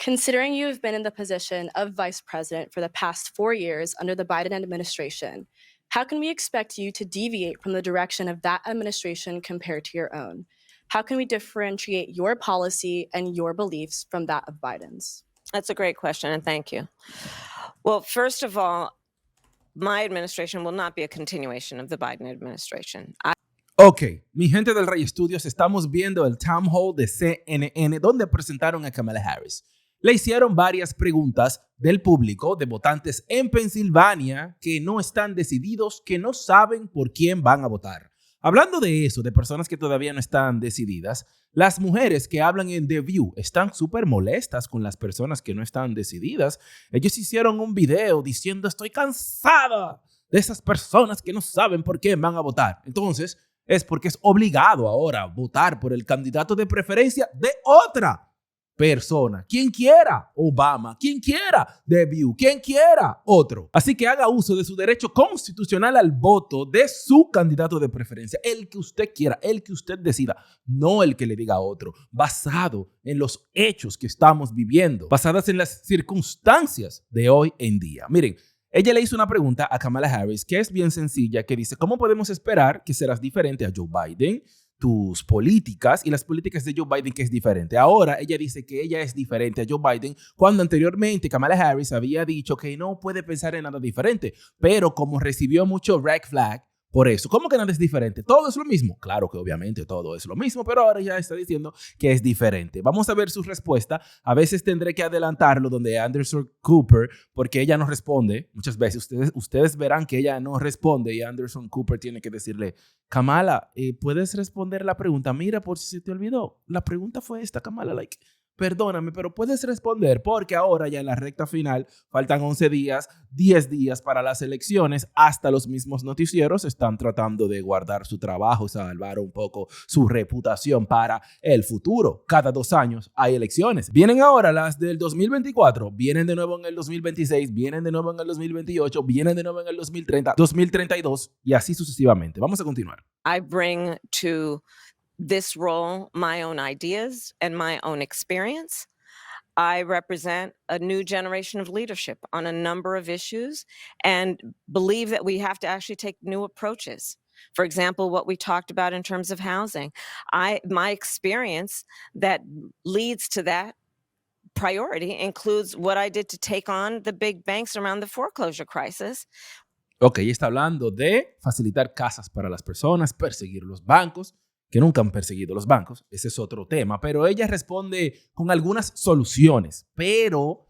Considering you have been in the position of vice president for the past 4 years under the Biden administration, how can we expect you to deviate from the direction of that administration compared to your own? How can we differentiate your policy and your beliefs from that of Biden's? That's a great question, and thank you. Well, first of all, my administration will not be a continuation of the Biden administration. Ok, mi gente del Elraystudios, estamos viendo el town hall de CNN donde presentaron a Kamala Harris. Le hicieron varias preguntas del público, de votantes en Pensilvania que no están decididos, que no saben por quién van a votar. Hablando de eso, de personas que todavía no están decididas, las mujeres que hablan en The View están súper molestas con las personas que no están decididas. Ellos hicieron un video diciendo, estoy cansada de esas personas que no saben por quién van a votar. Entonces, es porque es obligado ahora votar por el candidato de preferencia de otra persona. Quien quiera, Obama, quien quiera, The View, quien quiera, otro. Así que haga uso de su derecho constitucional al voto de su candidato de preferencia, el que usted quiera, el que usted decida, no el que le diga a otro, basado en los hechos que estamos viviendo, basadas en las circunstancias de hoy en día. Miren, ella le hizo una pregunta a Kamala Harris que es bien sencilla, que dice, ¿cómo podemos esperar que serás diferente a Joe Biden? Tus políticas y las políticas de Joe Biden, que es diferente. Ahora ella dice que ella es diferente a Joe Biden cuando anteriormente Kamala Harris había dicho que no puede pensar en nada diferente, pero como recibió mucho red flag por eso. ¿Cómo que nada es diferente? ¿Todo es lo mismo? Claro que obviamente todo es lo mismo, pero ahora ya está diciendo que es diferente. Vamos a ver su respuesta. A veces tendré que adelantarlo donde Anderson Cooper, porque ella no responde. Muchas veces ustedes verán que ella no responde y Anderson Cooper tiene que decirle, Kamala, ¿puedes responder la pregunta? Mira, por si se te olvidó. La pregunta fue esta, Kamala, perdóname, pero puedes responder porque ahora ya en la recta final faltan 11 días, 10 días para las elecciones. Hasta los mismos noticieros están tratando de guardar su trabajo, salvar un poco su reputación para el futuro. Cada 2 años hay elecciones. Vienen ahora las del 2024, vienen de nuevo en el 2026, vienen de nuevo en el 2028, vienen de nuevo en el 2030, 2032 y así sucesivamente. Vamos a continuar. I bring to this role my own ideas and my own experience. I represent a new generation of leadership on a number of issues and believe that we have to actually take new approaches. For example, what we talked about in terms of housing. My experience that leads to that priority includes what I did to take on the big banks around the foreclosure crisis. Ok, está hablando de facilitar casas para las personas, perseguir los bancos, que nunca han perseguido los bancos. Ese es otro tema, pero ella responde con algunas soluciones. Pero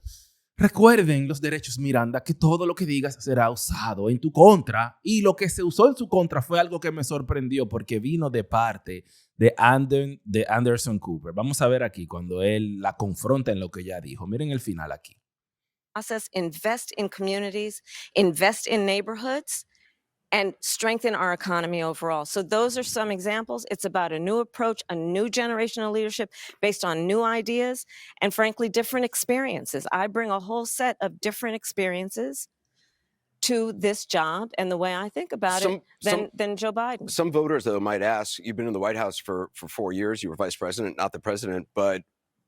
recuerden los derechos Miranda, que todo lo que digas será usado en tu contra, y lo que se usó en su contra fue algo que me sorprendió porque vino de parte de Anderson Cooper. Vamos a ver aquí cuando él la confronta en lo que ella dijo. Miren el final aquí. Invest in communities, invest in neighborhoods, and strengthen our economy overall. So those are some examples. It's about a new approach, a new generation of leadership based on new ideas and, frankly, different experiences. I bring a whole set of different experiences to this job and the way I think about it than Joe Biden. Some voters, though, might ask, you've been in the White House for 4 years, you were vice president, not the president, but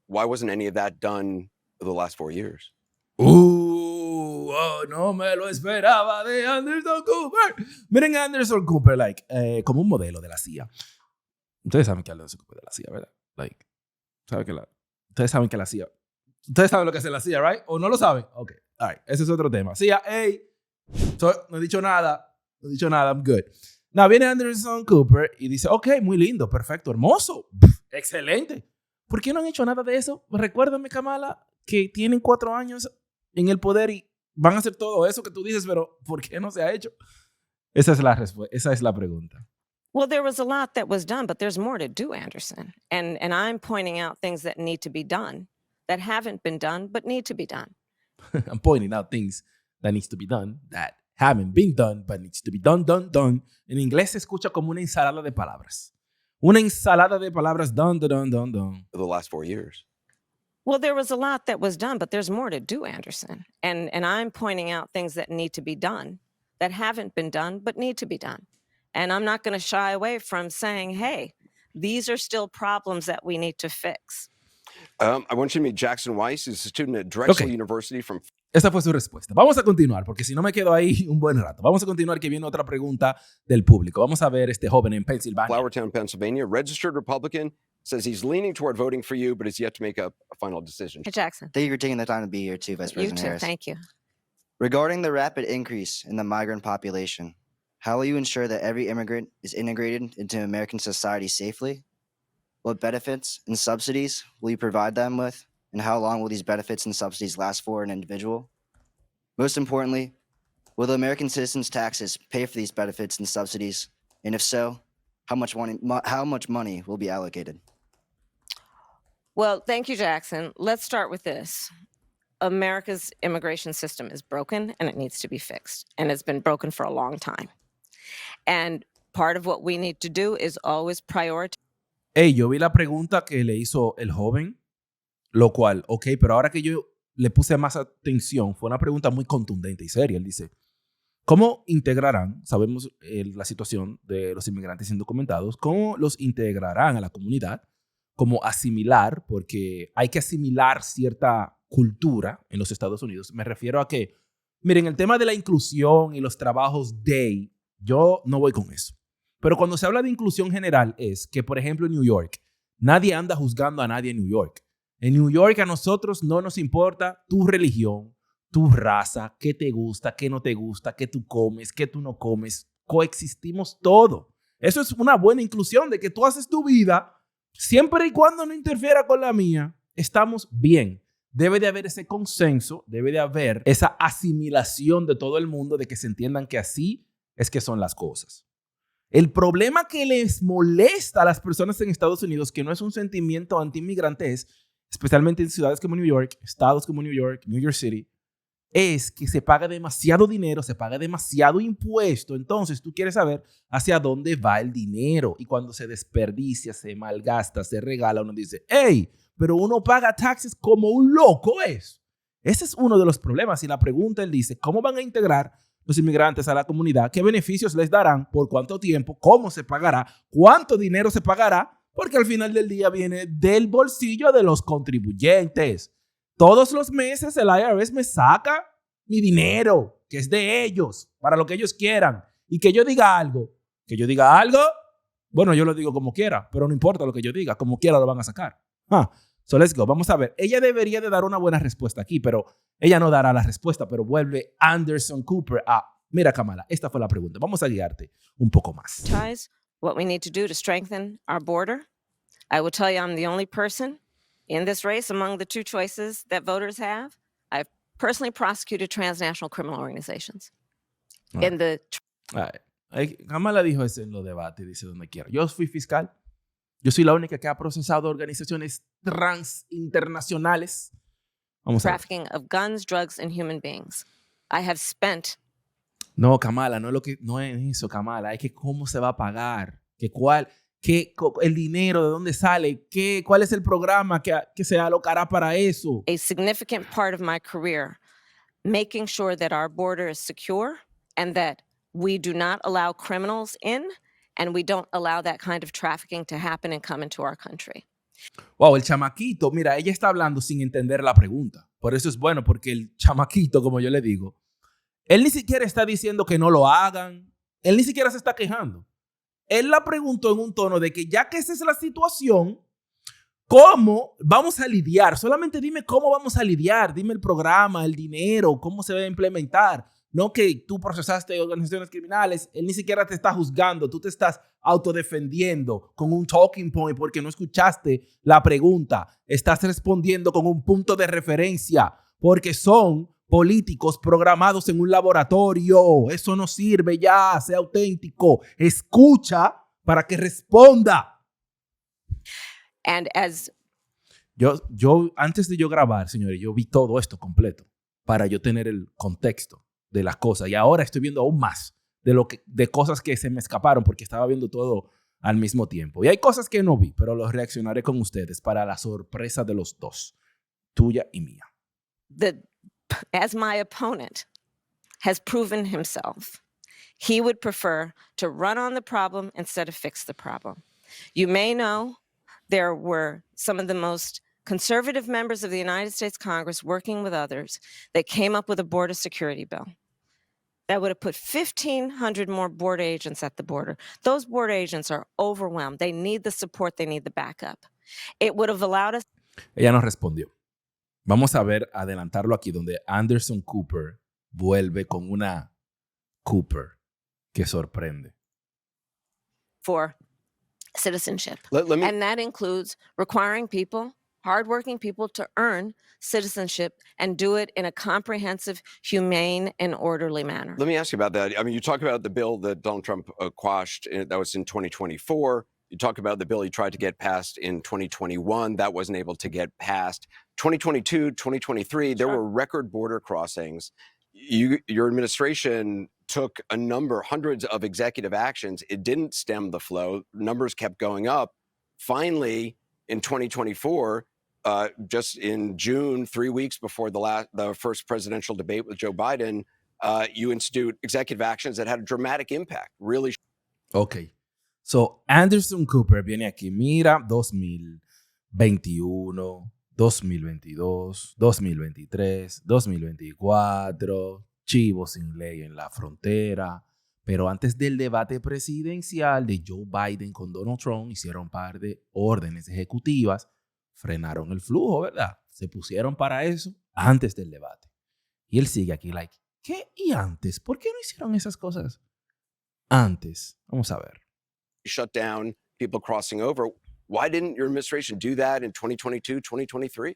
why wasn't any of that done the last 4 years? No me lo esperaba de Anderson Cooper. Miren a Anderson Cooper, como un modelo de la CIA. Ustedes saben que Anderson Cooper es de la CIA, ¿verdad? Ustedes saben que la CIA. Ustedes saben lo que hace la CIA, ¿right? ¿O no lo saben? Ok, all right. Ese es otro tema. CIA, hey. No he dicho nada, I'm good. Now, viene Anderson Cooper y dice, ok, muy lindo, perfecto, hermoso, excelente. ¿Por qué no han hecho nada de eso? Recuérdame, Kamala, que tienen 4 años en el poder y van a hacer todo eso que tú dices, pero ¿por qué no se ha hecho? Esa es la respuesta, esa es la pregunta. Well, there was a lot that was done, but there's more to do, Anderson. And I'm pointing out things that need to be done, that haven't been done, but need to be done. I'm pointing out things that needs to be done, that haven't been done, but needs to be done. En inglés se escucha como una ensalada de palabras. Una ensalada de palabras, done. The last 4 years. Well, there was a lot that was done, but there's more to do, Anderson. And I'm pointing out things that need to be done, that haven't been done, but need to be done. And I'm not going to shy away from saying, hey, these are still problems that we need to fix. I want you to meet Jackson Weiss. He's a student at Drexel Ok. University from Esa fue su respuesta. Vamos a continuar, porque si no me quedo ahí un buen rato. Vamos a continuar, que viene otra pregunta del público. Vamos a ver este joven en Pensilvania. Flowertown, Pennsylvania, registered Republican, says he's leaning toward voting for you, but has yet to make a final decision. Hey, Jackson. Thank you for taking the time to be here too, Vice You President too. Harris. Thank you. Regarding the rapid increase in the migrant population, how will you ensure that every immigrant is integrated into American society safely? What benefits and subsidies will you provide them with? And how long will these benefits and subsidies last for an individual? Most importantly, will the American citizens' taxes pay for these benefits and subsidies? And if so, how much money will be allocated? Well, thank you, Jackson. Let's start with this. America's immigration system is broken and it needs to be fixed. And it's been broken for a long time. And part of what we need to do is always prioritize. Hey, yo vi la pregunta que le hizo el joven, lo cual, ok, pero ahora que yo le puse más atención, fue una pregunta muy contundente y seria. Él dice, ¿cómo integrarán, sabemos la situación de los inmigrantes indocumentados, cómo los integrarán a la comunidad? Como asimilar, porque hay que asimilar cierta cultura en los Estados Unidos. Me refiero a que, miren, el tema de la inclusión y los trabajos day, yo no voy con eso. Pero cuando se habla de inclusión general es que, por ejemplo, en New York, nadie anda juzgando a nadie en New York. En New York a nosotros no nos importa tu religión, tu raza, qué te gusta, qué no te gusta, qué tú comes, qué tú no comes. Coexistimos todo. Eso es una buena inclusión de que tú haces tu vida siempre y cuando no interfiera con la mía. Estamos bien. Debe de haber ese consenso, debe de haber esa asimilación de todo el mundo, de que se entiendan que así es que son las cosas. El problema que les molesta a las personas en Estados Unidos, que no es un sentimiento anti-inmigrante, es, especialmente en ciudades como New York, estados como New York City, es que se paga demasiado dinero, se paga demasiado impuesto. Entonces tú quieres saber hacia dónde va el dinero. Y cuando se desperdicia, se malgasta, se regala, uno dice, hey, pero uno paga taxes como un loco es. Ese es uno de los problemas. Y la pregunta, él dice, ¿cómo van a integrar los inmigrantes a la comunidad? ¿Qué beneficios les darán? ¿Por cuánto tiempo? ¿Cómo se pagará? ¿Cuánto dinero se pagará? Porque al final del día viene del bolsillo de los contribuyentes. Todos los meses el IRS me saca mi dinero, que es de ellos, para lo que ellos quieran. Y que yo diga algo, bueno, yo lo digo como quiera, pero no importa lo que yo diga, como quiera lo van a sacar. So let's go. Vamos a ver. Ella debería de dar una buena respuesta aquí, pero ella no dará la respuesta, pero vuelve Anderson Cooper a, mira, Kamala, esta fue la pregunta. Vamos a guiarte un poco más. What we need to do to strengthen our border. I will tell you, I'm the only person in this race among the two choices that voters have. I've personally prosecuted transnational criminal organizations. Kamala dijo eso en los debates, dice donde quiera. Yo fui fiscal. Yo soy la única que ha procesado organizaciones internacionales. Vamos a ver. Trafficking of guns, drugs, and human beings. I have spent. No, Kamala, no es eso, Kamala. Es que cómo se va a pagar, el dinero, de dónde sale, cuál es el programa que se alocará para eso. A significant part of my career, making sure that our border is secure and that we do not allow criminals in and we don't allow that kind of trafficking to happen and come into our country. Wow, el chamaquito, mira, ella está hablando sin entender la pregunta. Por eso es bueno, porque el chamaquito, como yo le digo, él ni siquiera está diciendo que no lo hagan. Él ni siquiera se está quejando. Él la preguntó en un tono de que ya que esa es la situación, ¿cómo vamos a lidiar? Solamente dime cómo vamos a lidiar. Dime el programa, el dinero, cómo se va a implementar. No que tú procesaste organizaciones criminales. Él ni siquiera te está juzgando. Tú te estás autodefendiendo con un talking point porque no escuchaste la pregunta. Estás respondiendo con un punto de referencia porque son políticos programados en un laboratorio. Eso no sirve ya. Sea auténtico. Escucha para que responda. And as yo antes de yo grabar, señores, yo vi todo esto completo para yo tener el contexto de las cosas. Y ahora estoy viendo aún más de cosas que se me escaparon porque estaba viendo todo al mismo tiempo. Y hay cosas que no vi, pero los reaccionaré con ustedes para la sorpresa de los dos, tuya y mía. As my opponent has proven himself, he would prefer to run on the problem instead of fix the problem. You may know there were some of the most conservative members of the United States Congress working with others, they came up with a border security bill that would have put 1,500 more border agents at the border. Those border agents are overwhelmed. They need the support. They need the backup. It would have allowed us. Ella nos respondió. Vamos a ver, adelantarlo aquí, donde Anderson Cooper vuelve con una Cooper que sorprende. For citizenship. Let me And that includes requiring people, hardworking people, to earn citizenship and do it in a comprehensive, humane, and orderly manner. let me ask you about that. I mean, you talk about the bill that Donald Trump quashed. That was in 2024. You talk about the bill he tried to get passed in 2021. That wasn't able to get passed. 2022, 2023, there Sure. were record border crossings. Your administration took hundreds of executive actions. It didn't stem the flow. Numbers kept going up. Finally, in 2024, just in June, 3 weeks before the first presidential debate with Joe Biden, you institute executive actions that had a dramatic impact. Really. Ok. So, Anderson Cooper viene aquí. Mira, 2021, 2022, 2023, 2024, chivos sin ley en la frontera. Pero antes del debate presidencial de Joe Biden con Donald Trump, hicieron un par de órdenes ejecutivas, frenaron el flujo, ¿verdad? Se pusieron para eso antes del debate. Y él sigue aquí, like, ¿qué? ¿Y antes? ¿Por qué no hicieron esas cosas antes? Vamos a ver. Shut down people crossing over. Why didn't your administration do that in 2022, 2023?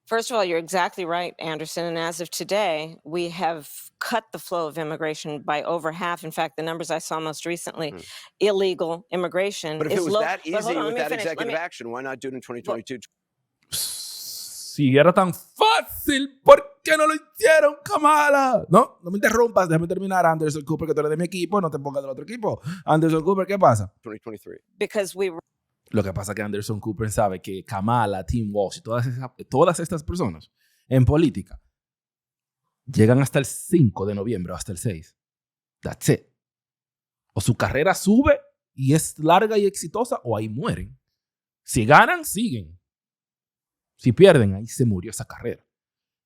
First of all, you're exactly right, Anderson. And as of today, we have cut the flow of immigration by over half. In fact, the numbers I saw most recently, illegal immigration But if is it was low. that But hold easy on, let with me that finish. Let executive me- action, why not do it in 2022? Si era tan fácil, ¿por qué no lo hicieron, Kamala? No me interrumpas, déjame terminar. Anderson Cooper, que tú eres de mi equipo, no te pongas del otro equipo. Anderson Cooper, ¿qué pasa? 2023. Because we were Lo que pasa es que Anderson Cooper sabe que Kamala, Tim Walsh y todas estas personas en política llegan hasta el 5 de noviembre o hasta el 6. That's it. O su carrera sube y es larga y exitosa, o ahí mueren. Si ganan, siguen. Si pierden, ahí se murió esa carrera.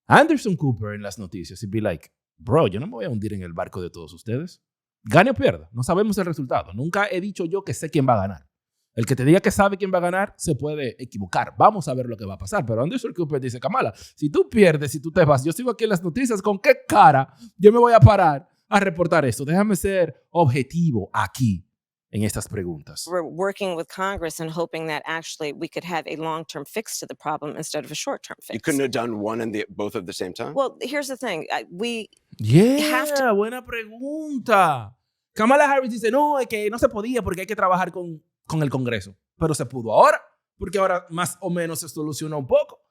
Anderson Cooper en las noticias, he'd be like, bro, yo no me voy a hundir en el barco de todos ustedes. Gane o pierda, no sabemos el resultado. Nunca he dicho yo que sé quién va a ganar. El que te diga que sabe quién va a ganar se puede equivocar. Vamos a ver lo que va a pasar. Pero Anderson Cooper dice, Kamala, si tú pierdes, si tú te vas, yo sigo aquí en las noticias, ¿con qué cara yo me voy a parar a reportar esto? Déjame ser objetivo aquí en estas preguntas. were working with Congress and hoping that actually we could have a long-term fix to the problem instead of a short-term fix. You couldn't have done one and both at the same time? Well, here's the thing. We Yeah, buena pregunta. Kamala Harris dice, no, es que no se podía porque hay que trabajar con el Congreso. Pero se pudo ahora, porque ahora más o menos se solucionó un poco.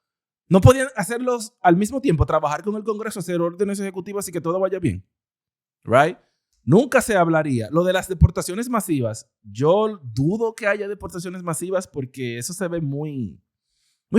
No podían hacerlos al mismo tiempo, trabajar con el Congreso, hacer órdenes ejecutivas y que todo vaya bien. Right? Nunca se hablaría. Lo de las deportaciones masivas, yo dudo que haya deportaciones masivas porque eso se ve muy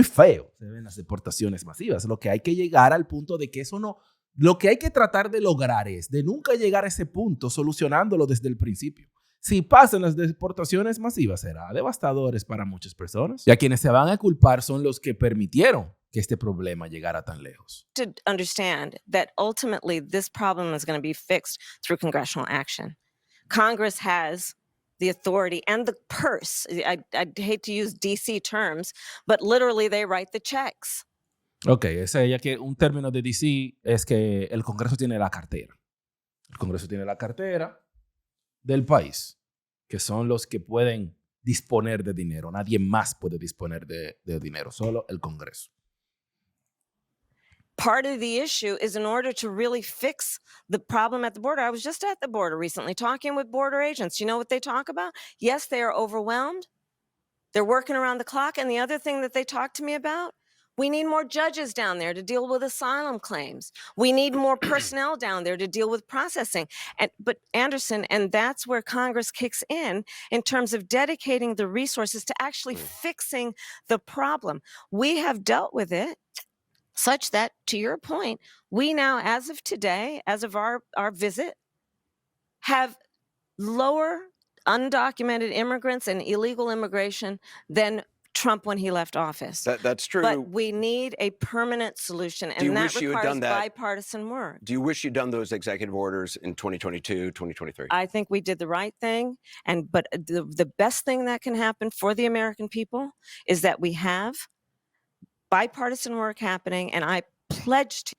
feo. Se ven las deportaciones masivas. Lo que hay que llegar al punto de que eso no... Lo que hay que tratar de lograr es de nunca llegar a ese punto solucionándolo desde el principio. Si pasan las deportaciones masivas, será devastadores para muchas personas. Y a quienes se van a culpar son los que permitieron que este problema llegara tan lejos. to understand that ultimately this problem is going to be fixed through congressional action. Congress has the authority and the purse. I hate to use DC terms, but literally they write the checks. Ok, ya que un término de DC es que el Congreso tiene la cartera. El Congreso tiene la cartera del país, que son los que pueden disponer de dinero. Nadie más puede disponer de dinero, solo el Congreso. Part of the issue is in order to really fix the problem at the border. I was just at the border recently talking with border agents. You know what they talk about? Yes, they are overwhelmed. They're working around the clock. And the other thing that they talk to me about, we need more judges down there to deal with asylum claims. We need more personnel down there to deal with processing. But Anderson, and that's where Congress kicks in terms of dedicating the resources to actually fixing the problem. We have dealt with it such that, to your point, we now, as of today, as of our visit, have lower undocumented immigrants and illegal immigration than Trump when he left office. That's true. But we need a permanent solution, Do you and that wish you had requires done that? bipartisan work. Do you wish you'd done those executive orders in 2022, 2023? I think we did the right thing, but the best thing that can happen for the American people is that we have bipartisan work happening, and I pledge to.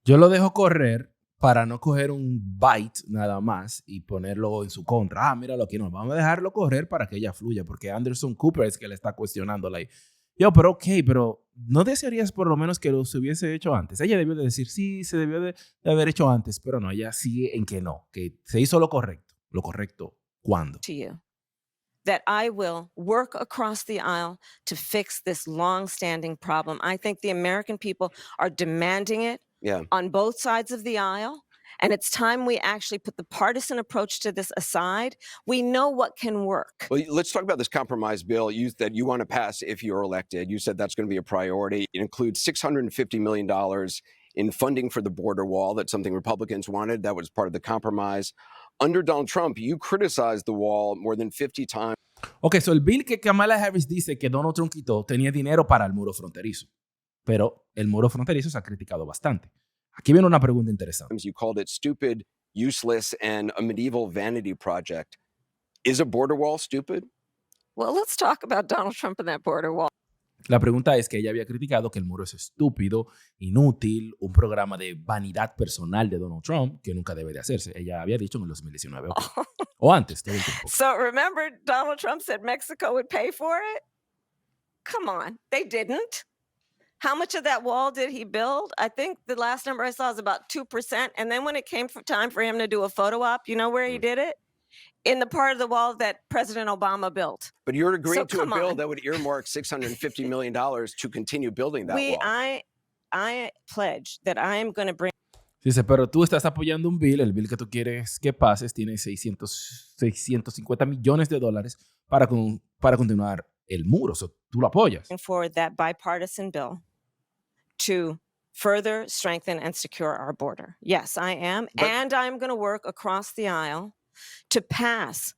Yo lo dejo correr para no coger un bite nada más y ponerlo en su contra. Ah, míralo aquí, no, vamos a dejarlo correr para que ella fluya, porque Anderson Cooper es que le está cuestionándola ahí. Yo, pero ok, pero ¿no desearías por lo menos que lo se hubiese hecho antes? Ella debió de decir, sí, se debió de haber hecho antes, pero no, ella sigue en que no, que se hizo lo correcto. ¿Lo correcto cuándo? To you that I will work across the aisle to fix this long-standing problem. I think the American people are demanding it on both sides of the aisle, and it's time we actually put the partisan approach to this aside. We know what can work. Well, let's talk about this compromise bill that you want to pass if you're elected. You said that's going to be a priority. It includes $650 million in funding for the border wall. That's something Republicans wanted. That was part of the compromise. Under Donald Trump, you criticized the wall more than 50 times. Ok, so el bill que Kamala Harris dice que Donald Trump quitó tenía dinero para el muro fronterizo. Pero el muro fronterizo se ha criticado bastante. Aquí viene una pregunta interesante. You called it stupid, useless, and a medieval vanity project. Is a border wall stupid? Well, let's talk about Donald Trump and that border wall. La pregunta es que ella había criticado que el muro es estúpido, inútil, un programa de vanidad personal de Donald Trump que nunca debe de hacerse. Ella había dicho en el 2019. Okay. O antes, todo el tiempo. So remember Donald Trump said Mexico would pay for it? Come on, they didn't. How much of that wall did he build? I think the last number I saw is about 2%. And then when it came time for him to do a photo op, you know where he did it? In the part of the wall that President Obama built. But you're agreeing to a bill that would earmark $650 million to continue building that wall. I pledge that I am going to bring. Dice, pero tú estás apoyando un bill, el bill que tú quieres que pases tiene 650 millones de dólares para continuar el muro. So, tú lo apoyas. For that bipartisan bill to further strengthen and secure our border. Yes, I am. And I'm going to work across the aisle to pass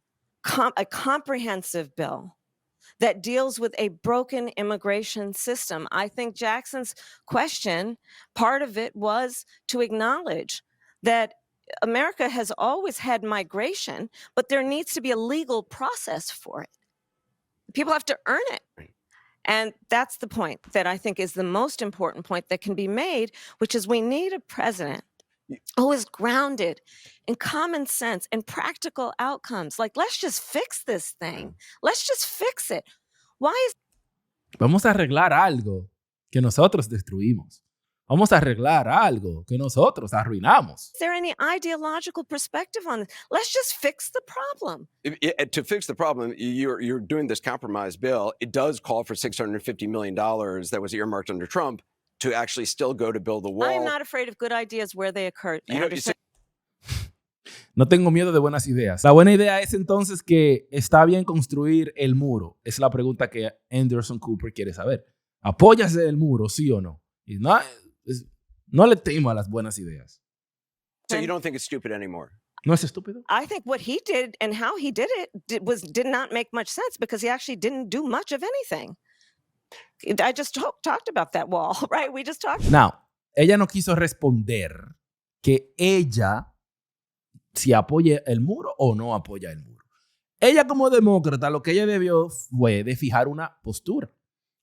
a comprehensive bill that deals with a broken immigration system. I think Jackson's question, part of it was to acknowledge that America has always had migration, but there needs to be a legal process for it. People have to earn it. And that's the point that I think is the most important point that can be made, which is we need a president who is grounded in common sense and practical outcomes. Like, let's just fix this thing. Let's just fix it. Why is... Vamos a arreglar algo que nosotros destruimos. Vamos a arreglar algo que nosotros arruinamos. Is there any ideological perspective on this? Let's just fix the problem. To fix the problem, you're doing this compromise bill. It does call for $650 million that was earmarked under Trump to actually still go to build the wall. I am not afraid of good ideas where they occur. No tengo miedo de buenas ideas. La buena idea es entonces que está bien construir el muro. Es la pregunta que Anderson Cooper quiere saber. ¿Apoyas el muro, sí o no? Y no le temo a las buenas ideas. So you don't think it's stupid anymore? ¿No es estúpido? I think what he did and how he did it did not make much sense because he actually didn't do much of anything. I just talked about that wall, right? We just talked. Now, ella no quiso responder que ella si apoya el muro o no apoya el muro. Ella como demócrata lo que ella debió fue de fijar una postura.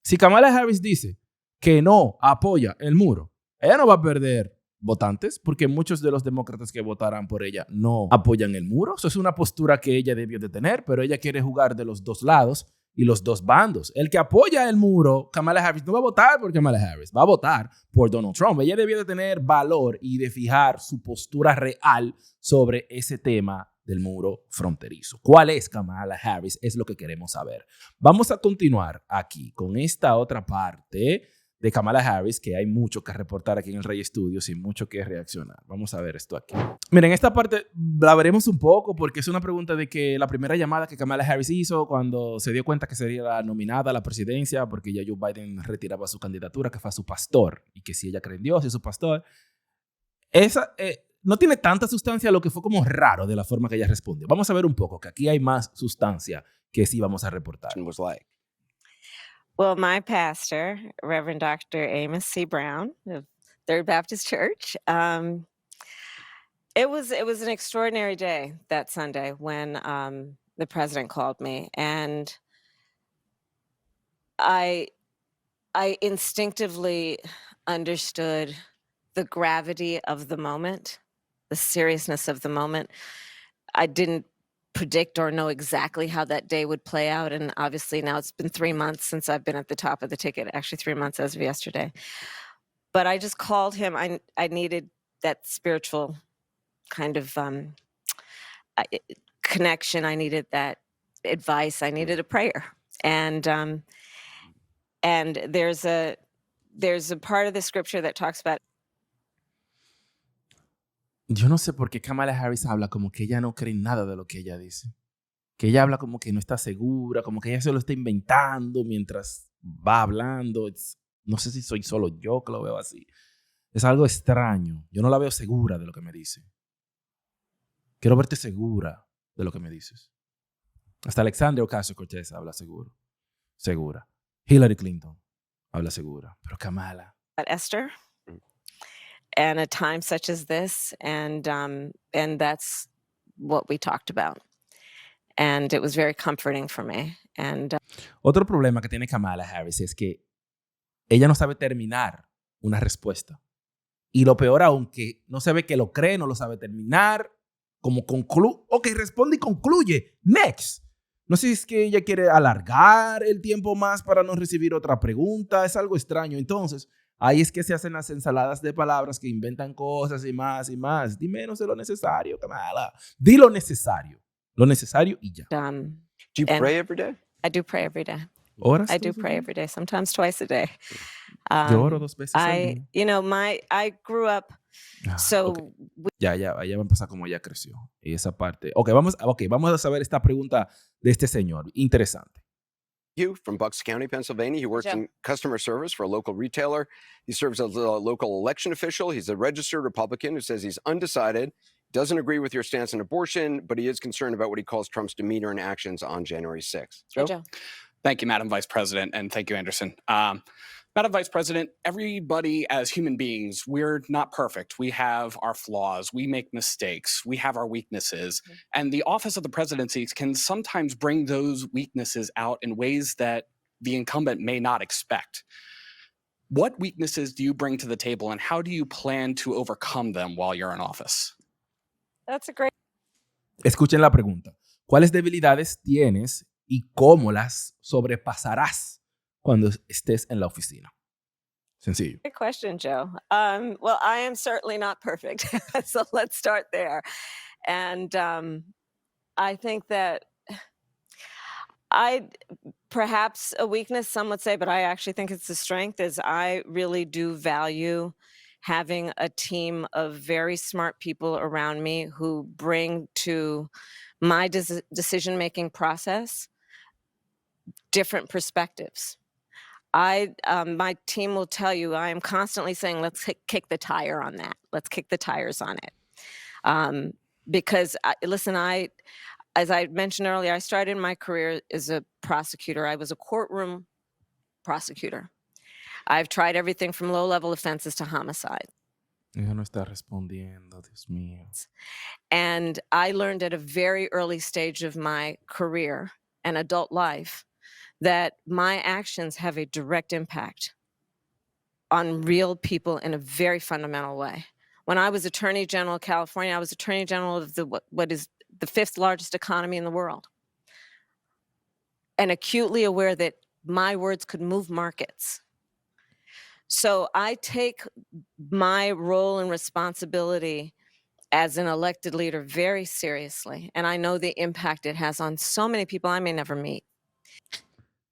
Si Kamala Harris dice que no apoya el muro, ella no va a perder votantes porque muchos de los demócratas que votarán por ella no apoyan el muro. Eso es una postura que ella debió de tener, pero ella quiere jugar de los dos lados y los dos bandos. El que apoya el muro, Kamala Harris, no va a votar por Kamala Harris, va a votar por Donald Trump. Ella debió de tener valor y de fijar su postura real sobre ese tema del muro fronterizo. ¿Cuál es Kamala Harris? Es lo que queremos saber. Vamos a continuar aquí con esta otra parte de Kamala Harris, que hay mucho que reportar aquí en el Elraystudios y mucho que reaccionar. Vamos a ver esto aquí. Miren, esta parte la veremos un poco porque es una pregunta de que la primera llamada que Kamala Harris hizo cuando se dio cuenta que sería la nominada a la presidencia porque ya Joe Biden retiraba su candidatura, que fue a su pastor, y que si ella cree en Dios y es su pastor. Esa no tiene tanta sustancia, lo que fue como raro de la forma que ella respondió. Vamos a ver un poco, que aquí hay más sustancia que sí vamos a reportar. Well, my pastor, Reverend Dr. Amos C. Brown of Third Baptist Church, it was an extraordinary day that Sunday when the president called me, and I instinctively understood the gravity of the moment, the seriousness of the moment. I didn't predict or know exactly how that day would play out, and obviously now it's been 3 months since I've been at the top of the ticket, actually 3 months as of yesterday. But I just called him. I needed that spiritual kind of connection. I needed that advice. I needed a prayer. And there's a part of the scripture that talks about. Yo no sé por qué Kamala Harris habla como que ella no cree en nada de lo que ella dice. Que ella habla como que no está segura, como que ella se lo está inventando mientras va hablando. No sé si soy solo yo que lo veo así. Es algo extraño. Yo no la veo segura de lo que me dice. Quiero verte segura de lo que me dices. Hasta Alexandria Ocasio-Cortez habla segura. Hillary Clinton habla segura. Pero Kamala. Esther, and a time such as this, and that's what we talked about, and it was very comforting for me. And Otro problema que tiene Kamala Harris es que ella no sabe terminar una respuesta. Y lo peor aún, que no sabe que lo cree, no lo sabe terminar, como ok, responde y concluye. Next. No sé si es que ella quiere alargar el tiempo más para no recibir otra pregunta. Es algo extraño. Entonces, ahí es que se hacen las ensaladas de palabras que inventan cosas y más y más. Di menos de lo necesario, Kamala. Di lo necesario y ya. Do you pray every day? I do pray every day. ¿Horas? I do pray every day, sometimes twice a day. Yo oro 2 veces al día. I grew up, so Okay. Ya va a empezar como ya creció. Y esa parte. Vamos a saber esta pregunta de este señor. Interesante. Hugh from Bucks County, Pennsylvania. He works Joe. in customer service for a local retailer. He serves as a local election official. He's a registered Republican who says he's undecided, doesn't agree with your stance on abortion, but he is concerned about what he calls Trump's demeanor and actions on January 6th. Hey, Joe. Thank you, Madam Vice President, and thank you, Anderson. Madam Vice President, everybody as human beings, we're not perfect. We have our flaws. We make mistakes. We have our weaknesses. Mhm. And the office of the presidency can sometimes bring those weaknesses out in ways that the incumbent may not expect. What weaknesses do you bring to the table, and how do you plan to overcome them while you're in office? That's a great Escuchen la pregunta. ¿Cuáles debilidades tienes y cómo las sobrepasarás cuando estés en la oficina? Sencillo. question, Joe. Well, I am certainly not perfect, so let's start there. And I think that perhaps a weakness, some would say, but I actually think it's a strength, is I really do value having a team of very smart people around me who bring to my decision-making process different perspectives. My team will tell you, I am constantly saying, let's kick the tire on that. Let's kick the tires on it. Because as I mentioned earlier, I started my career as a prosecutor. I was a courtroom prosecutor. I've tried everything from low-level offenses to homicide. Ella no está respondiendo, Dios mío. And I learned at a very early stage of my career and adult life that my actions have a direct impact on real people in a very fundamental way. When I was Attorney General of California, I was Attorney General of what is the 5th largest economy in the world, and acutely aware that my words could move markets. So I take my role and responsibility as an elected leader very seriously, and I know the impact it has on so many people I may never meet.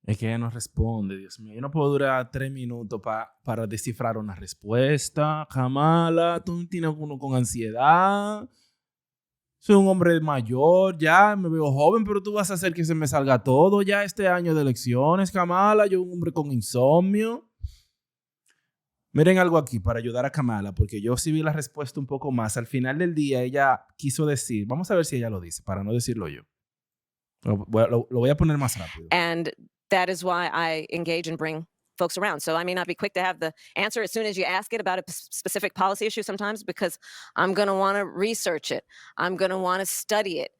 Es que ella no responde, Dios mío. Yo no puedo durar 3 minutos para descifrar una respuesta. Kamala, tú tienes uno con ansiedad. Soy un hombre mayor, ya me veo joven, pero tú vas a hacer que se me salga todo ya este año de elecciones, Kamala. Yo un hombre con insomnio. Miren algo aquí para ayudar a Kamala, porque yo sí vi la respuesta un poco más. Al final del día ella quiso decir, vamos a ver si ella lo dice, para no decirlo yo. Lo voy a poner más rápido. And that is why I engage and bring folks around. So I may not be quick to have the answer as soon as you ask it about a specific policy issue sometimes, because I'm going to want to research it. I'm going to want to study it.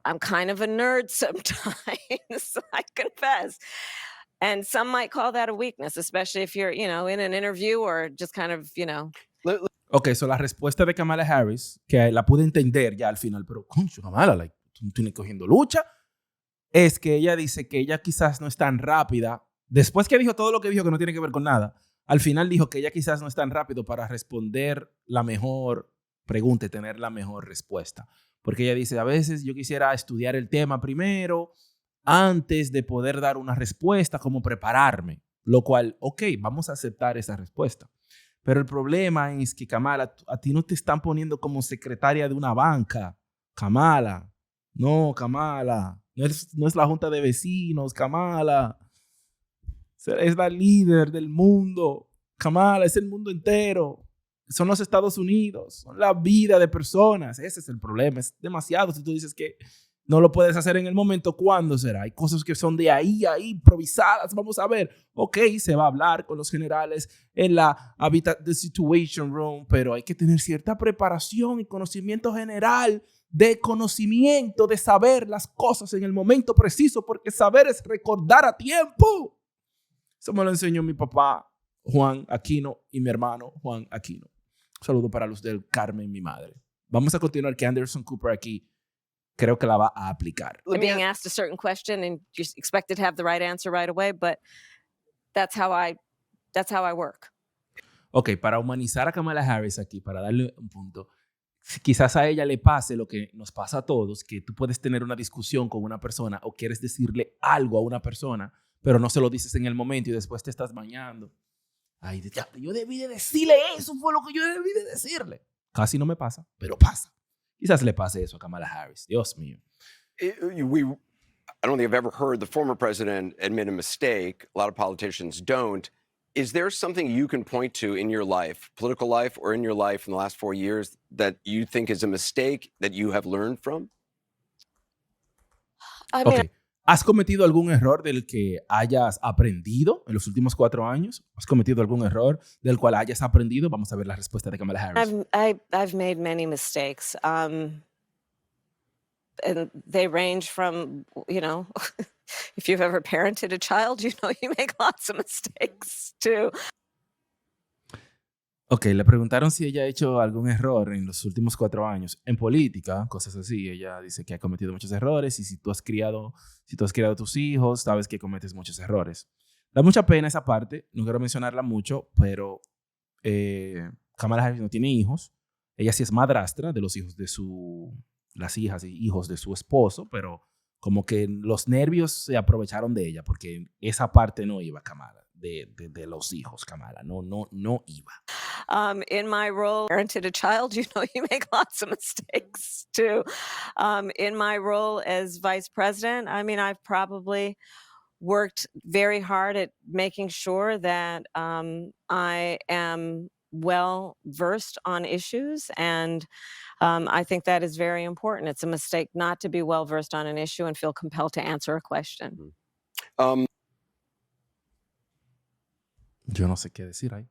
I'm kind of a nerd sometimes, I confess. And some might call that a weakness, especially if you're, in an interview or just kind of, Ok, so la respuesta de Kamala Harris, que la pude entender ya al final, pero concho, Kamala, like, tú tienes cogiendo lucha, es que ella dice que ella quizás no es tan rápida. Después que dijo todo lo que dijo que no tiene que ver con nada, al final dijo que ella quizás no es tan rápido para responder la mejor pregunta y tener la mejor respuesta. Porque ella dice, a veces yo quisiera estudiar el tema primero antes de poder dar una respuesta, como prepararme. Lo cual, ok, vamos a aceptar esa respuesta. Pero el problema es que, Kamala, a ti no te están poniendo como secretaria de una banca. Kamala. No, Kamala. No es la junta de vecinos, Kamala. Es la líder del mundo. Kamala, es el mundo entero. Son los Estados Unidos. Son la vida de personas. Ese es el problema. Es demasiado. Si tú dices que no lo puedes hacer en el momento, ¿cuándo será? Hay cosas que son de ahí, improvisadas. Vamos a ver. Ok, se va a hablar con los generales en la the Situation Room, pero hay que tener cierta preparación y conocimiento general de conocimiento, de saber las cosas en el momento preciso, porque saber es recordar a tiempo. Eso me lo enseñó mi papá, Juan Aquino, y mi hermano, Juan Aquino. Un saludo para los del Carmen, mi madre. Vamos a continuar, que Anderson Cooper aquí creo que la va a aplicar. being asked a certain question and you're expected to have the right answer right away, but that's how I work. Ok, para humanizar a Kamala Harris aquí, para darle un punto, quizás a ella le pase lo que nos pasa a todos, que tú puedes tener una discusión con una persona o quieres decirle algo a una persona, pero no se lo dices en el momento y después te estás bañando. Ay, yo debí de decirle eso, fue lo que yo debí de decirle. Casi no me pasa, pero pasa. Quizás le pase eso a Kamala Harris. Dios mío. I don't think I've ever heard the former president admit a mistake. A lot of politicians don't. Is there something you can point to in your life, political life, or in your life in the last 4 years that you think is a mistake that you have learned from? I mean, Ok. ¿Has cometido algún error del que hayas aprendido en los últimos 4 años? ¿Has cometido algún error del cual hayas aprendido? Vamos a ver la respuesta de Kamala Harris. I've made many mistakes. And they range from, if you've ever parented a child, you make lots of mistakes too. Ok, le preguntaron si ella ha hecho algún error en los últimos 4 años en política, cosas así. Ella dice que ha cometido muchos errores y si tú has criado a tus hijos, sabes que cometes muchos errores. Da mucha pena esa parte, no quiero mencionarla mucho, pero Kamala Harris no tiene hijos. Ella sí es madrastra de los hijos de las hijas y hijos de su esposo, pero como que los nervios se aprovecharon de ella porque esa parte no iba, Kamala. De los hijos, Kamala. No iba. In my role, parented a child, you make lots of mistakes too. In my role as vice president, I mean, I've probably worked very hard at making sure that I am well versed on issues, and I think that is very important. It's a mistake not to be well versed on an issue and feel compelled to answer a question. Yo no sé qué decir ahí.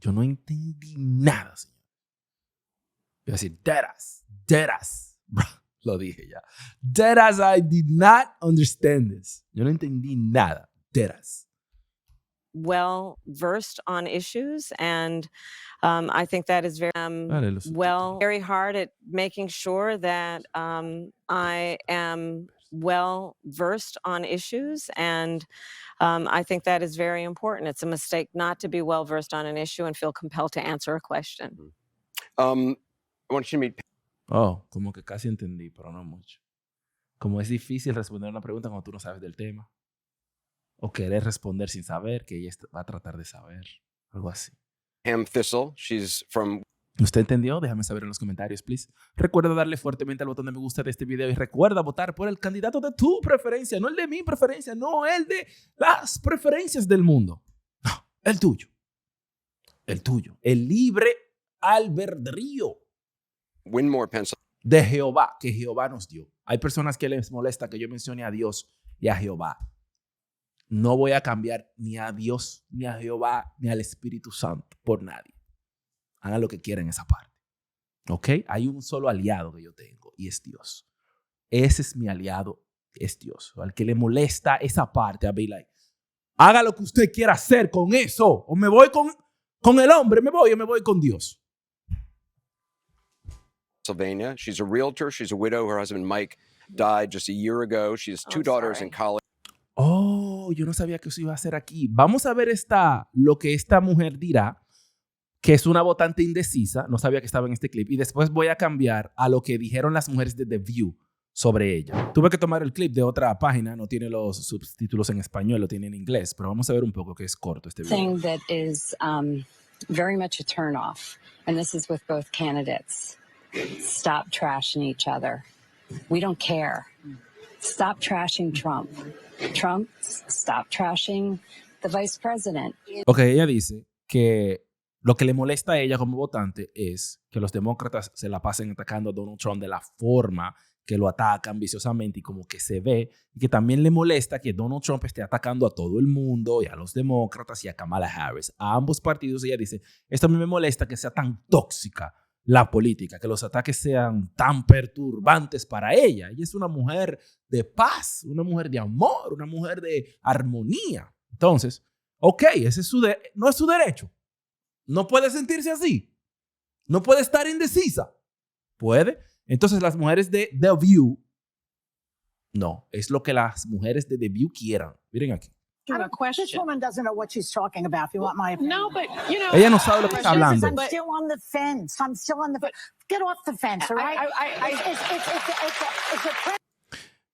Yo no entendí nada, señor. Voy a decir, deadass. Lo dije ya. Deadass, I did not understand this. Yo no entendí nada. Deadass. Well versed on issues, and I think that is very hard at making sure that I am well versed on issues, and I think that is very important. It's a mistake not to be well versed on an issue and feel compelled to answer a question. I want you to meet. Oh, como que casi entendí, pero no mucho. Como es difícil responder una pregunta cuando tú no sabes del tema. O querer responder sin saber, que ella va a tratar de saber. Algo así. Pam Thistle. She's from. ¿Usted entendió? Déjame saber en los comentarios, please. Recuerda darle fuertemente al botón de me gusta de este video y recuerda votar por el candidato de tu preferencia, no el de mi preferencia, no el de las preferencias del mundo. No, el tuyo. El tuyo. El libre albedrío. Winmore, Pennsylvania. De Jehová, que Jehová nos dio. Hay personas que les molesta que yo mencione a Dios y a Jehová. no voy a cambiar ni a Dios, ni a Jehová, ni al Espíritu Santo por nadie. Hagan lo que quieran en esa parte. ¿Ok? Hay un solo aliado que yo tengo y es Dios. Ese es mi aliado, es Dios. Al que le molesta esa parte, I'll be like, haga lo que usted quiera hacer con eso. O me voy con el hombre, me voy con Dios. Pennsylvania. She's a realtor. She's a widow. Her husband, Mike, died just a year ago. She has two daughters in college. Oh, yo no sabía que eso iba a ser aquí. Vamos a ver lo que esta mujer dirá, que es una votante indecisa. No sabía que estaba en este clip. Y después voy a cambiar a lo que dijeron las mujeres de The View sobre ella. Tuve que tomar el clip de otra página. No tiene los subtítulos en español, lo tiene en inglés. Pero vamos a ver un poco, que es corto este video. Thing that is very much a turnoff, and this is with both candidates. Stop trashing each other. We don't care. Stop trashing Trump. Trump, stop trashing the vice president. Ok, ella dice que lo que le molesta a ella como votante es que los demócratas se la pasen atacando a Donald Trump de la forma que lo atacan viciosamente y como que se ve, y que también le molesta que Donald Trump esté atacando a todo el mundo y a los demócratas y a Kamala Harris, a ambos partidos. Ella dice, esto a mí me molesta que sea tan tóxica la política, que los ataques sean tan perturbantes para ella. Ella es una mujer de paz, una mujer de amor, una mujer de armonía. Entonces, ok, ese es no es su derecho. No puede sentirse así. No puede estar indecisa. ¿Puede? Entonces las mujeres de The View, no, es lo que las mujeres de The View quieran. Miren aquí. I have a question. This woman doesn't know what she's talking about, if you want my opinion. No, but, you know, Ella no sabe lo que está hablando. I'm still on the fence. I'm still on the fence. Get off the fence, all right?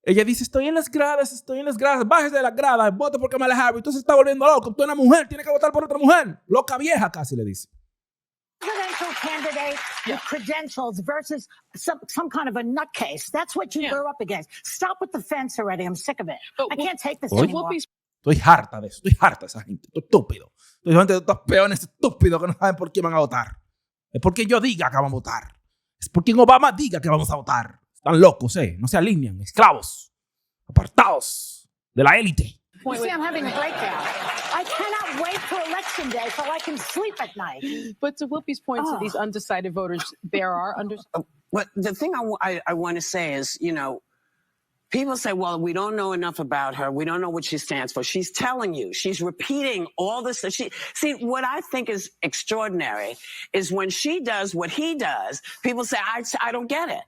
Ella dice, estoy en las gradas, bájese de las gradas, vote por Kamala Harris. Entonces se está volviendo loco. Tú eres una mujer, tiene que votar por otra mujer. Loca vieja, casi le dice. Presidential candidate with credentials versus some kind of a nutcase. That's what you're up against. Stop with the fence already. I'm sick of it. I can't take this anymore. Estoy harta de eso. Estoy harta de esa gente. Estoy estúpido. Estoy harta de estos peones estúpidos que no saben por quién van a votar. Es porque yo diga que vamos a votar. Es porque Obama diga que vamos a votar. Están locos, No se alinean. Esclavos. Apartados de la élite. You see, I'm having a breakdown. I cannot wait for election day so I can sleep at night. But to Whoopi's point, to these undecided voters, there are But the thing I want to say is, you know, people say, well, we don't know enough about her. We don't know what she stands for. She's telling you. She's repeating all this. See, what I think is extraordinary is when she does what he does, people say, I don't get it.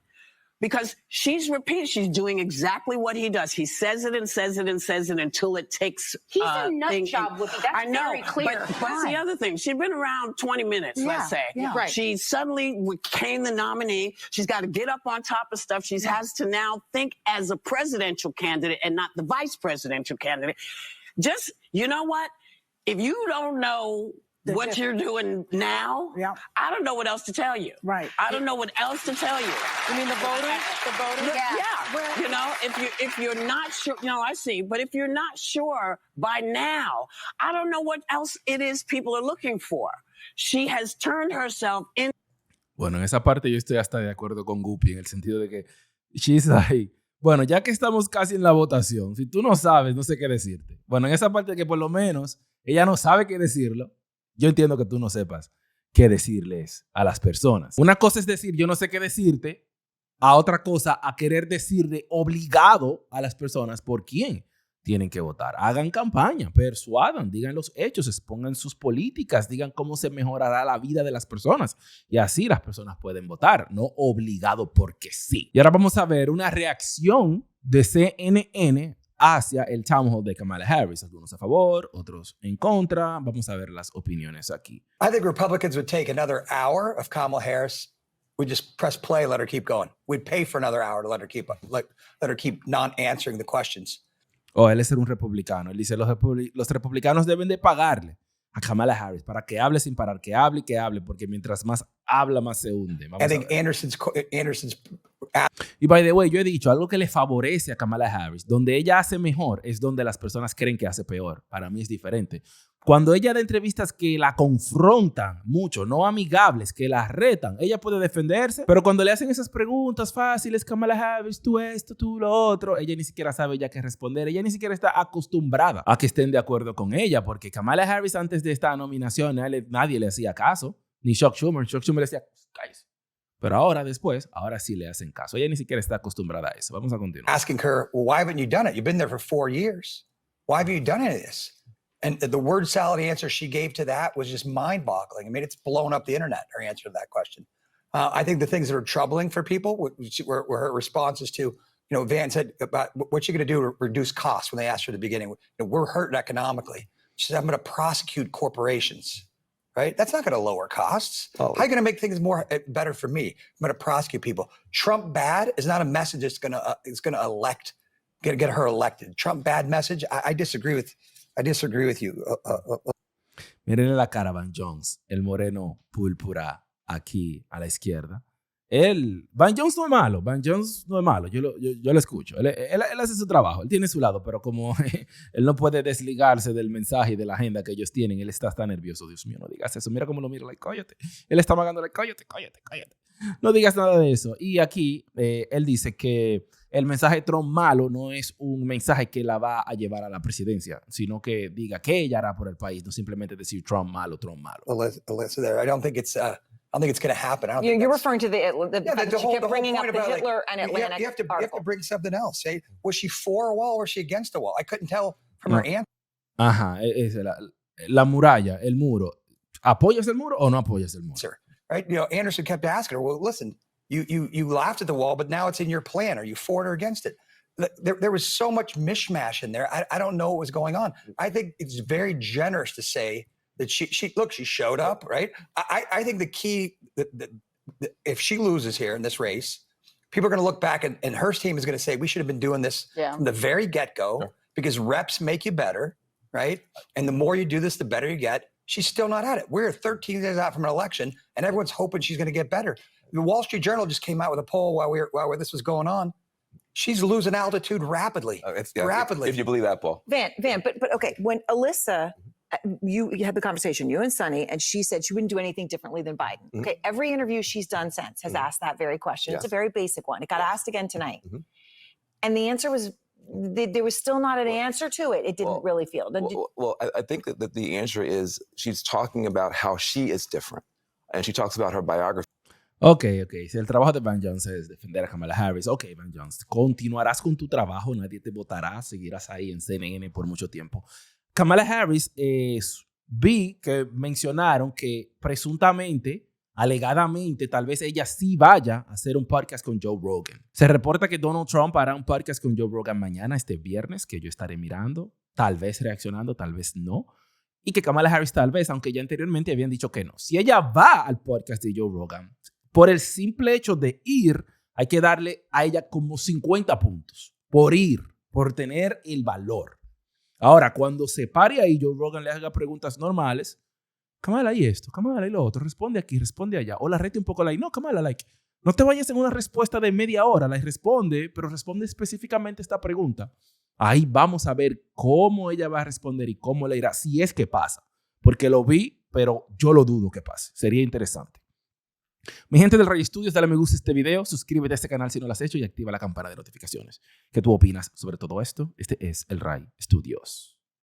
Because she's repeating, she's doing exactly what he does. He says it and says it and says it until it takes. He's a nut job, Whoopi. That's I know, very clear. But that's the other thing. She's been around 20 minutes, let's say. Yeah. Right. She suddenly became the nominee. She's got to get up on top of stuff. She has to now think as a presidential candidate and not the vice presidential candidate. Just, you know what? If you don't know what you're doing now, I don't know what else to tell you. Right. I don't know what else to tell you. You mean the voters? The voters? Yeah. You know, if you're not sure, you know, I see, but if you're not sure by now, I don't know what else it is people are looking for. She has turned herself in. Bueno, en esa parte yo estoy hasta de acuerdo con Guppy, en el sentido de que she's like, bueno, ya que estamos casi en la votación, si tú no sabes, no sé qué decirte. Bueno, en esa parte de que por lo menos ella no sabe qué decirlo, yo entiendo que tú no sepas qué decirles a las personas. Una cosa es decir, yo no sé qué decirte, a otra cosa, a querer decirle obligado a las personas por quién tienen que votar. Hagan campaña, persuadan, digan los hechos, expongan sus políticas, digan cómo se mejorará la vida de las personas. Y así las personas pueden votar, no obligado porque sí. Y ahora vamos a ver una reacción de CNN hacia el town hall de Kamala Harris. Algunos a favor, otros en contra. Vamos a ver las opiniones aquí. I think Republicans would take another hour of Kamala Harris. We'd just press play, let her keep going. We'd pay for another hour to let her keep not answering the questions. Él es ser un republicano. Él dice, los republicanos deben de pagarle a Kamala Harris para que hable sin parar, que hable y que hable, porque mientras más habla, más se hunde. I think Anderson's Y by the way, yo he dicho, algo que le favorece a Kamala Harris, donde ella hace mejor, es donde las personas creen que hace peor. Para mí es diferente. Cuando ella da entrevistas que la confrontan mucho, no amigables, que la retan, ella puede defenderse, pero cuando le hacen esas preguntas fáciles, Kamala Harris, tú esto, tú lo otro, ella ni siquiera sabe ya qué responder, ella ni siquiera está acostumbrada a que estén de acuerdo con ella, porque Kamala Harris antes de esta nominación nadie le hacía caso, ni Chuck Schumer le decía, cállese. Pero ahora sí le hacen caso. Ella ni siquiera está acostumbrada a eso. Vamos a continuar. Asking her, well, why haven't you done it? You've been there for 4 years. Why haven't you done any of this? And the word salad answer she gave to that was just mind-boggling. I mean, it's blown up the internet, her answer to that question. I think the things that are troubling for people were her responses to, Van said about what's she going to do to reduce costs when they asked her at the beginning. We're hurting economically. She said, I'm going to prosecute corporations. Right? That's not going to lower costs. How are you going to make things better for me? I'm going to prosecute people. Trump bad is not a message that's going to get her elected. Trump bad message. I disagree with you. Miren la cara a Van Jones, el moreno púrpura aquí a la izquierda. Van Jones no es malo, yo lo escucho, él hace su trabajo, él tiene su lado, pero como él no puede desligarse del mensaje y de la agenda que ellos tienen, él está tan nervioso. Dios mío, no digas eso, mira cómo lo mira, cállate. Él está magándole, cállate. No digas nada de eso. Y aquí él dice que el mensaje de Trump malo no es un mensaje que la va a llevar a la presidencia, sino que diga que ella hará por el país, no simplemente decir Trump malo. Alyssa, there. I don't think it's going to happen. You're referring to the fact that she kept bringing up the about, Hitler and Atlanta you have to article. bring something else. Say, was she for a wall or was she against a wall? I couldn't tell from her answer. Ajá, la muralla, el muro. ¿Apoyas el muro o no apoyas el muro? Right? Anderson kept asking her, well, listen, you laughed at the wall, but now it's in your plan. Are you for it or against it? There was so much mishmash in there. I don't know what was going on. I think it's very generous to say that she showed up, right? I think the key, if she loses here in this race, people are going to look back and her team is going to say, we should have been doing this from the very get-go because reps make you better, right? And the more you do this, the better you get. She's still not at it. We're 13 days out from an election and everyone's hoping she's going to get better. The Wall Street Journal just came out with a poll while this was going on. She's losing altitude rapidly. Rapidly. If you believe that, Paul. Van, but okay, when Alyssa, you had the conversation, you and Sonny, and she said she wouldn't do anything differently than Biden. Mm-hmm. Okay, every interview she's done since has asked that very question. Yes. It's a very basic one. It got asked again tonight. Mm-hmm. And the answer was, there was still not an answer to it. It didn't really feel. I think that the answer is she's talking about how she is different. And she talks about her biography. Ok. Si el trabajo de Van Jones es defender a Kamala Harris, ok, Van Jones, continuarás con tu trabajo, nadie te votará, seguirás ahí en CNN por mucho tiempo. Kamala Harris, vi que mencionaron que presuntamente, alegadamente, tal vez ella sí vaya a hacer un podcast con Joe Rogan. Se reporta que Donald Trump hará un podcast con Joe Rogan mañana, este viernes, que yo estaré mirando, tal vez reaccionando, tal vez no. Y que Kamala Harris tal vez, aunque ya anteriormente habían dicho que no. Si ella va al podcast de Joe Rogan, por el simple hecho de ir, hay que darle a ella como 50 puntos. Por ir, por tener el valor. Ahora, cuando se pare ahí, Joe Rogan le haga preguntas normales. Kamala, y esto, Kamala, y lo otro. Responde aquí, responde allá. O la rete un poco, no, Kamala, no te vayas en una respuesta de media hora. Responde, pero responde específicamente esta pregunta. Ahí vamos a ver cómo ella va a responder y cómo le irá, si es que pasa. Porque lo vi, pero yo lo dudo que pase. Sería interesante. Mi gente del Elraystudios, dale me gusta a este video, suscríbete a este canal si no lo has hecho y activa la campana de notificaciones. ¿Qué tú opinas sobre todo esto? Este es Elraystudios.